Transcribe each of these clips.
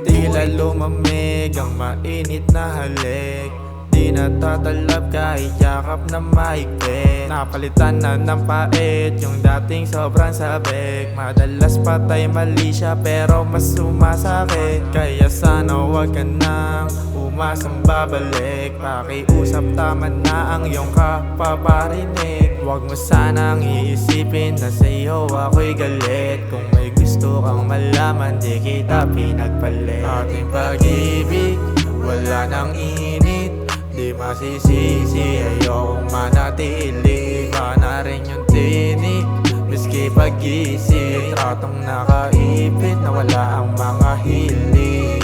Tila lumamig ang mainit na halik, di natatalab kahit yakap na mahigpit. Napalitan na ng pait yung dating sobrang sabik. Madalas patay mali siya pero mas sumasakit. Kaya sana wag ka nang umasang babalik. Pakiusap tama na ang iyong kapaparinig. Huwag mo sanang iisipin na sa'yo ako'y galit. Kung may gusto kang malaman di kita pinagpalit. Ating pag-ibig wala nang init, di masisisi, ayokong manatili. Iba na rin yung tinik, miski pag-isip. Tratong nakaipit na wala ang mga hilig.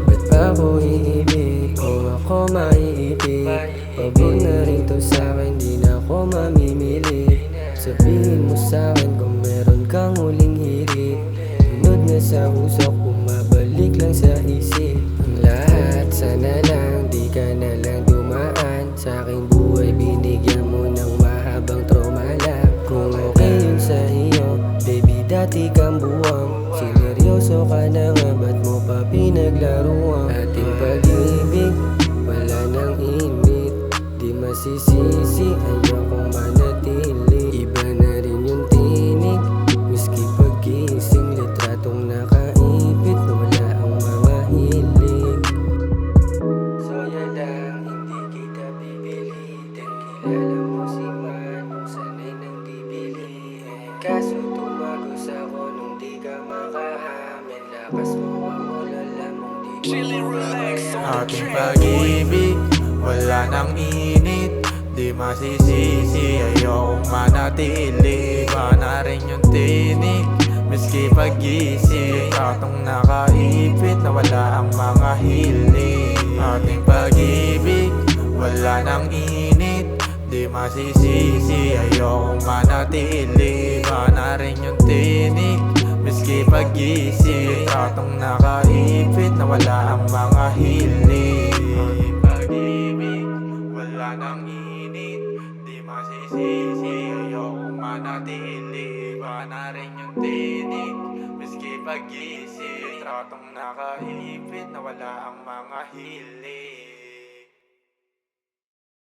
Ba't ba ko iibig kung ako maiipig? Pabor na rin to sa'kin, di na ako mamimili. Sabihin mo sa'kin kung meron kang huling hirit. Tunod na sa usok, bumabalik lang sa isip. Ang lahat sana lang, di ka na lang dumaan. Sa aking buhay binigyan mo ng mahabang trauma lang. Kung okay yun sa iyo, baby dati kang buwang. Sineryoso ka na nga, ba't mo pa pinaglaruan? Ating pag-ibig, wala nang init, di masisisi, ayokong manatili. Iba na rin yung tinig, miski pag-gising. Litratong nakaipit na wala ang mga hilig. So yan lang, hindi kita pipilitin. Kilala mo si Manong, sanay nang dibilihin. Kaso tumagos ako nung di ka makahamin. Lakas mo mamulala mong di mo Ating pag-ibig wala nang init, di masisisi, ayokong manatili. Iba na rin yung tinik, miski pag-isip. Tratong nakaipit na wala ang mga hilig. Ating pag-ibig wala nang init, di masisisi, ayokong manatili. Iba na rin yung tinik, miski pag-isip. Tratong nakaipit na wala ang mga hilig. Ating pag-ibig wala nang init, di masisisi, ayokong manatili. Iba na rin yung tinig, miski pag-isip. Tratong nakaipit na wala ang mga hilig.